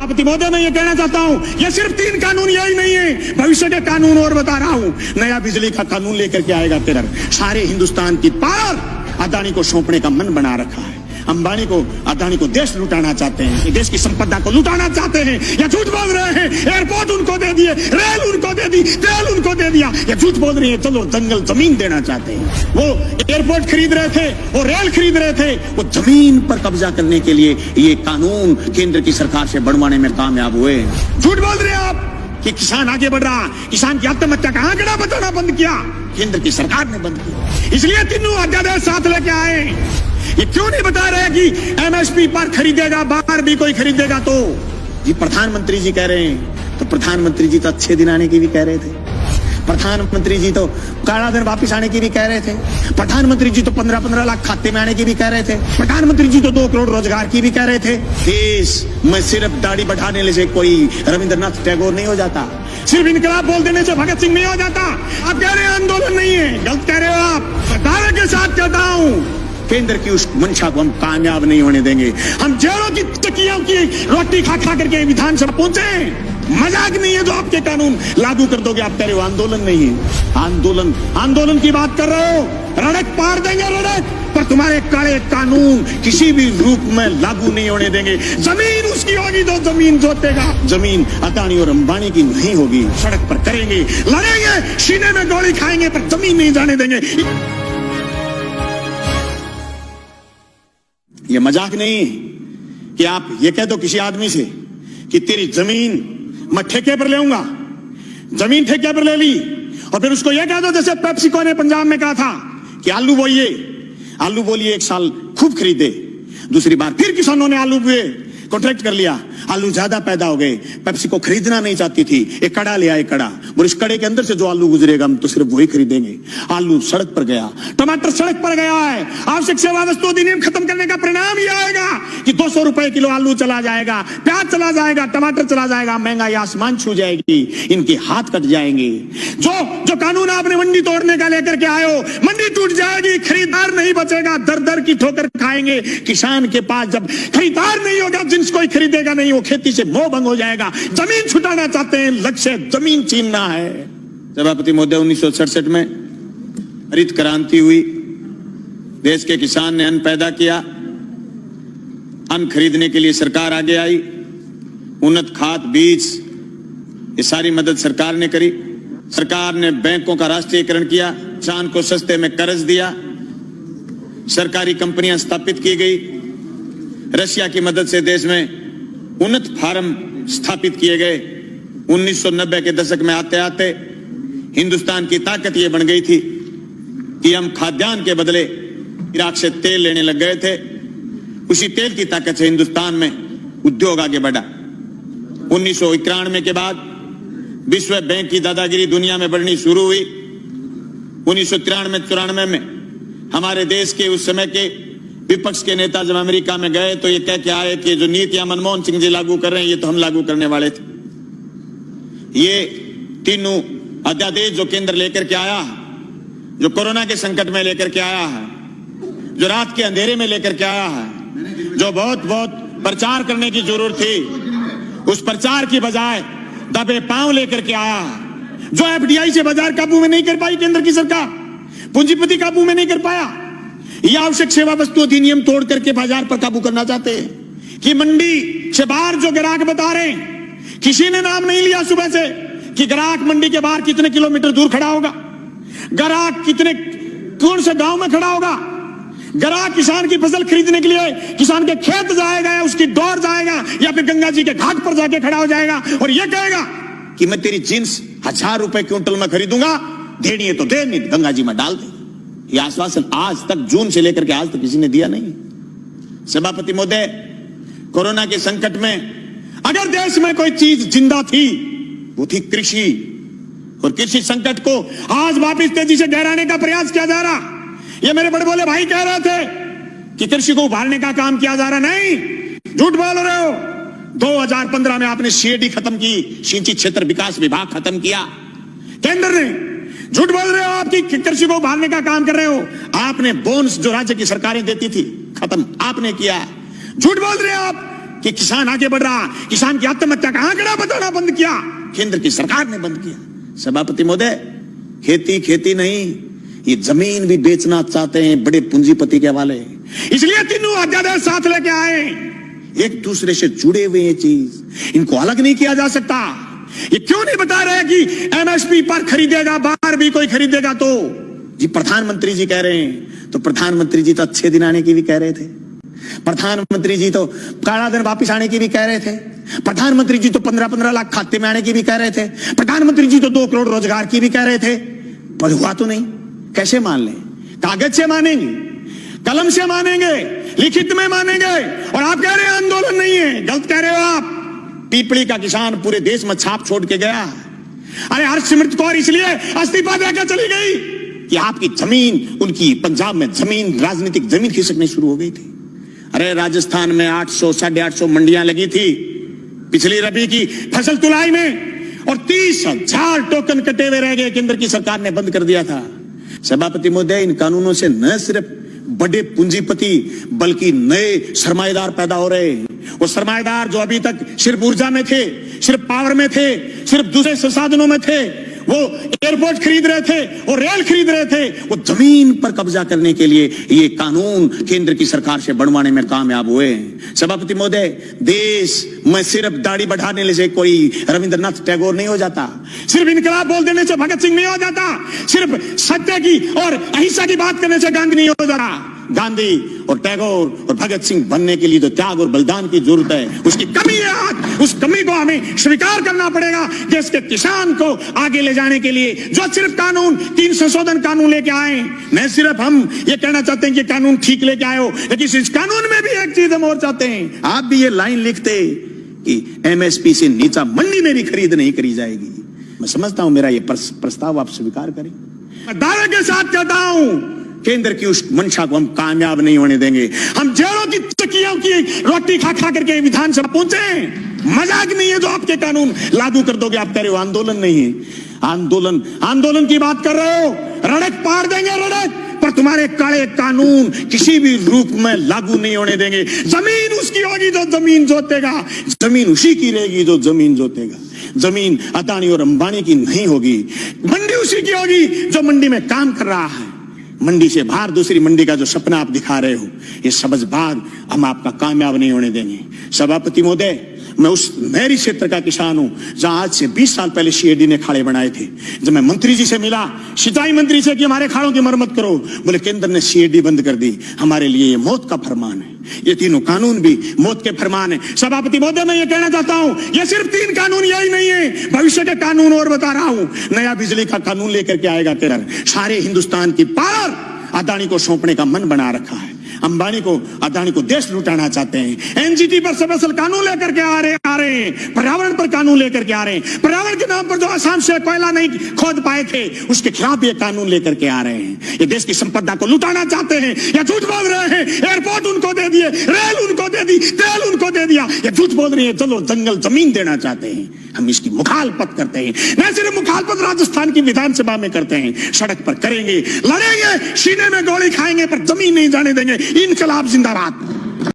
सभापति महोदय, मैं ये कहना चाहता हूँ, ये सिर्फ 3 कानून यही नहीं है, भविष्य के कानून और बता रहा हूँ। नया बिजली का कानून लेकर के आएगा टेरर। सारे हिंदुस्तान की पावर अदानी को सौंपने का मन बना रखा है। अंबानी को, अदानी को देश लुटाना चाहते हैं, देश की संपदा को लुटाना चाहते हैं। या झूठ बोल रहे हैं, एयरपोर्ट उनको दे दिए, रेल उनको दे दी, तेल उनको दे दिया। या झूठ बोल रहे हैं, चलो जंगल जमीन देना चाहते हैं। वो एयरपोर्ट खरीद रहे थे, वो रेल खरीद रहे थे, वो जमीन पर कब्जा करने के लिए ये कानून केंद्र की सरकार से बनवाने में कामयाब हुए। झूठ बोल रहे हैं आप कि किसान आगे बढ़ रहा, किसान की आत्महत्या का आंकड़ा बताना बंद किया, केंद्र की सरकार ने बंद किया। इसलिए तीनों अध्यादेश साथ लेके आए। ये क्यों नहीं बता रहे कि एमएसपी पर खरीदेगा, बाहर भी कोई खरीदेगा तो? जी प्रधानमंत्री जी कह रहे हैं, तो प्रधानमंत्री जी तो अच्छे दिन आने की भी कह रहे थे। प्रधानमंत्री जी तो काला धन वापिस आने की भी कह रहे थे। प्रधानमंत्री जी तो 15-15 लाख खाते में आने की भी कह रहे थे। प्रधानमंत्री जी तो 2 करोड़ रोजगार की भी कह रहे थे। देश में सिर्फ दाढ़ी बढ़ाने से कोई रविंद्रनाथ टैगोर नहीं हो जाता, सिर्फ इनकलाब बोल देने से भगत सिंह नहीं हो जाता। आप कह रहे हैं आंदोलन नहीं है, गलत कह रहे हो आप। दावे के साथ कहता हूं, केंद्र की उस मंशा को हम कामयाब नहीं होने देंगे। हम जेलों की तकियों की रोटी खा खा करके विधानसभा पहुंचे। मजाक नहीं है जो आपके कानून लागू कर दोगे। आप कह रहे हो आंदोलन नहीं है। आंदोलन की बात कर रहे हो, रड़क पार देंगे रड़क, पर तुम्हारे काले कानून किसी भी रूप में लागू नहीं होने देंगे। जमीन उसकी होगी जो जमीन जोतेगा। जमीन अदानी और अंबानी की नहीं होगी। सड़क पर करेंगे, लड़ेंगे, सीने में गोली खाएंगे, पर जमीन नहीं जाने देंगे। ये मजाक नहीं कि आप ये कह दो किसी आदमी से कि तेरी जमीन मैं ठेके पर ले आऊंगा, जमीन ठेके पर ले ली, और फिर उसको ये कह दो जैसे पेप्सिको ने पंजाब में कहा था कि आलू बोलिए 1 साल खूब खरीदे। दूसरी बार फिर किसानों ने आलू बोए, कॉन्ट्रैक्ट कर लिया, आलू ज्यादा पैदा हो गए, पेप्सिको खरीदना नहीं चाहती थी, एक कड़ा ले आए, कड़ा, और इस कड़े के अंदर से जो आलू गुजरेगा हम तो सिर्फ वही खरीदेंगे। आलू सड़क पर गया, टमाटर सड़क पर गया है। आवश्यक सेवा वस्तु अधिनियम खत्म करने का परिणाम यह आएगा कि 200 रुपए किलो आलू चला जाएगा, प्याज चला जाएगा, टमाटर चला जाएगा, महंगाई आसमान छू जाएगी, इनके हाथ कट जाएंगे। जो कानून आपने मंडी तोड़ने का लेकर के आए हो, मंडी टूट जाएगी, खरीदार नहीं बचेगा, दर दर की ठोकर खाएंगे। किसान के पास जब खरीदार नहीं होगा, जिन्स कोई खरीदेगा नहीं, वो खेती से मोह भंग हो जाएगा। जमीन छुटाना चाहते हैं, लक्ष्य जमीन छीनना है। सभापति महोदय, 1967 में हरित क्रांति हुई, देश के किसान ने अन्न पैदा किया, अन्न खरीदने के लिए सरकार आगे आई, उन्नत खाद, बीज, ये सारी मदद सरकार ने करी। सरकार ने बैंकों का राष्ट्रीयकरण किया, किसान को सस्ते में कर्ज दिया, सरकारी कंपनियां स्थापित की गई। रशिया की मदद से देश में उन्नत फार्म स्थापित किए गए। 1990 के दशक में आते आते हिंदुस्तान की ताकत ये बन गई थी कि हम खाद्यान्न के बदले इराक से तेल लेने लग गए थे। उसी तेल की ताकत से हिंदुस्तान में उद्योग आगे बढ़ा। 1991 के बाद विश्व बैंक की दादागिरी दुनिया में बढ़नी शुरू हुई। 1993-94 में हमारे देश के उस समय के विपक्ष के नेता जब अमेरिका में गए तो ये कह के आए कि जो नीतियां मनमोहन सिंह जी लागू कर रहे हैं ये तो हम लागू करने वाले थे। ये तीनों अध्यादेश जो केंद्र लेकर के आया है, जो कोरोना के संकट में लेकर के आया है, जो रात के अंधेरे में लेकर के आया है, जो बहुत प्रचार करने की जरूरत थी, उस प्रचार की बजाय दबे पांव लेकर के आया है। जो एफडीआई से बाजार काबू में नहीं कर पाई केंद्र की सरकार, पूंजीपति काबू में नहीं कर पाया, यह आवश्यक सेवा वस्तु अधिनियम तोड़ करके बाजार पर काबू करना चाहते हैं। कि मंडी से बाहर जो ग्राहक बता रहे हैं, किसी ने नाम नहीं लिया सुबह से कि ग्राहक मंडी के बाहर कितने किलोमीटर दूर खड़ा होगा, ग्राहक कौन से गांव में खड़ा होगा, ग्राहक किसान की फसल खरीदने के लिए किसान के खेत जाएगा या उसकी डोर जाएगा या फिर गंगा जी के घाट पर जाके खड़ा हो जाएगा और यह कहेगा कि मैं तेरी जींस 1000 रुपए क्विंटल में खरीदूंगा, देनी है तो दे, नहीं गंगा जी में डाल दे। यह आश्वासन आज तक, जून से लेकर के आज तक किसी ने दिया नहीं। सभापति महोदय, कोरोना के संकट में अगर देश में कोई चीज जिंदा थी वो थी कृषि, और कृषि संकट को आज वापिस तेजी से गहराने का प्रयास किया जा रहा। ये मेरे बड़े बोले भाई कह रहे थे कि कृषि को उभारने का काम किया जा रहा, नहीं, झूठ बोल रहे हो। 2015 में आपने सीएडी खत्म की, सिंचाई क्षेत्र विकास विभाग खत्म किया केंद्र ने। झूठ बोल रहे हो, आपकी कृषि को उभारने का काम कर रहे हो। आपने बोनस जो राज्य की सरकारें देती थी खत्म आपने किया। झूठ बोल रहे हो आप कि किसान आगे बढ़ रहा, किसान की आत्महत्या का आंकड़ा बताना बंद किया, केंद्र की सरकार ने बंद किया। सभापति महोदय, खेती खेती नहीं, ये जमीन भी बेचना चाहते हैं बड़े पूंजीपति के हवाले, इसलिए तीनों अध्यादेश साथ लेके आए। एक दूसरे से जुड़े हुए ये चीज, इनको अलग नहीं किया जा सकता। ये क्यों नहीं बता रहे कि एमएसपी पर खरीदेगा, बाहर भी कोई खरीदेगा तो जी प्रधानमंत्री जी कह रहे हैं, तो प्रधानमंत्री जी तो अच्छे दिन आने की भी कह रहे थे, प्रधानमंत्री जी तो काला दिन वापिस आने की भी कह रहे थे, प्रधानमंत्री जी तो 15-15 लाख खाते में आने की भी कह रहे थे, प्रधानमंत्री जी तो 2 करोड़ रोजगार की भी कह रहे थे, पर हुआ तो नहीं। कैसे मान लें? कागज से मानेंगे, कलम से मानेंगे, लिखित में मानेंगे, और आप कह रहे हैं आंदोलन नहीं है। गलत कह रहे हो आप। पीपली का किसान पूरे देश में छाप छोड़ के गया। अरे हरसिमरत कौर इसलिए इस्तीफा देकर चली गई कि आपकी जमीन, उनकी पंजाब में जमीन, राजनीतिक जमीन खिसकनी शुरू हो गई थी। अरे राजस्थान में 800 850 मंडियां लगी थी पिछली रबी की फसल तुलाई में, और 30,000 टोकन कटे हुए रह गए, केंद्र की सरकार ने बंद कर दिया था। सभापति महोदय, इन कानूनों से न सिर्फ बड़े पूंजीपति बल्कि नए सरमाएदार पैदा हो रहे हैं। वो सरमाएदार जो अभी तक सिर्फ ऊर्जा में थे, सिर्फ पावर में थे, सिर्फ दूसरे संसाधनों में थे, वो एयरपोर्ट खरीद रहे थे, वो रेल खरीद रहे थे, वो जमीन पर कब्जा करने के लिए ये कानून केंद्र की सरकार से बनवाने में कामयाब हुए। सभापति महोदय, देश में सिर्फ दाढ़ी बढ़ाने से कोई रविंद्रनाथ टैगोर नहीं हो जाता, सिर्फ इनकलाब बोल देने से भगत सिंह नहीं हो जाता, सिर्फ सत्य की और अहिंसा की बात करने से गांधी नहीं हो जाता। गांधी और टैगोर और भगत सिंह बनने के लिए तो त्याग और बलिदान की जरूरत है। उसकी कमी है आज, उस कमी को हमें स्वीकार करना पड़ेगा। देश के किसान को आगे ले जाने के लिए जो सिर्फ कानून, 3 संशोधन कानून लेके आए, न सिर्फ हम ये कहना चाहते हैं कि कानून ठीक लेके आए हो, लेकिन इस कानून में भी एक चीज हम और चाहते हैं। आप भी ये लाइन लिखते कि एमएसपी से नीचा मंडी में भी खरीद नहीं करी जाएगी। मैं समझता हूं मेरा ये प्रस्ताव आप स्वीकार करें। मैं दावे के साथ कहता हूं, केंद्र की उस मंशा को हम कामयाब नहीं होने देंगे। हम जेलों की चक्कियों की रोटी खा खा करके विधानसभा पहुंचे। मजाक नहीं है जो आपके कानून लागू कर दोगे। आप कह रहे हो आंदोलन नहीं है, आंदोलन की बात कर रहे हो, रड़क पार देंगे रड़क, पर तुम्हारे काले कानून किसी भी रूप में लागू नहीं होने देंगे। जमीन उसकी होगी जो जमीन जोतेगा, जमीन उसी की रहेगी जो जमीन जोतेगा। जमीन अदानी और अंबानी की नहीं होगी, मंडी उसी की होगी जो मंडी में काम कर रहा है। मंडी से बाहर दूसरी मंडी का जो सपना आप दिखा रहे हो, ये सबजबाग हम आपका कामयाब नहीं होने देंगे। सभापति महोदय, मैं उस मेरी क्षेत्र का किसान हूं जहां आज से 20 साल पहले सीएडी ने खाड़े बनाए थे। जब मैं मंत्री जी से मिला, सिंचाई मंत्री से कि हमारे खाड़ों की मरम्मत करो, बोले केंद्र ने सीएडी बंद कर दी, हमारे लिए ये मौत का फरमान है। ये तीनों कानून भी मौत के फरमान है। सभापति महोदय, मैं ये कहना चाहता हूं, ये सिर्फ 3 कानून यही नहीं है, भविष्य के कानून और बता रहा हूं। नया बिजली का कानून लेकर के आएगा केंद्र। सारे हिंदुस्तान की पावर अदानी को सौंपने का मन बना रखा है। अंबानी को, अदानी को देश लुटाना चाहते हैं। एनजीटी पर स्पेशल कानून लेकर के आ रहे हैं। पर्यावरण पर कानून लेकर के आ रहे हैं। पर्यावरण के नाम पर जो आसाम से कोयला नहीं खोद पाए थे, उसके खिलाफ ये कानून लेकर के आ रहे हैं। ये देश की संपदा को लुटाना चाहते हैं या झूठ बोल रहे हैं। एयरपोर्ट उनको दे दिए, रेल उनको दे दी, तेल उनको दे दिया, ये झूठ बोल रही है। चलो जंगल जमीन देना चाहते हैं। हम इसकी मुखालफत करते हैं। न सिर्फ मुखालफत राजस्थान की विधानसभा में करते हैं, सड़क पर करेंगे, लड़ेंगे, सीने में गोली खाएंगे, पर जमीन नहीं जाने देंगे। इनकलाब जिंदाबाद।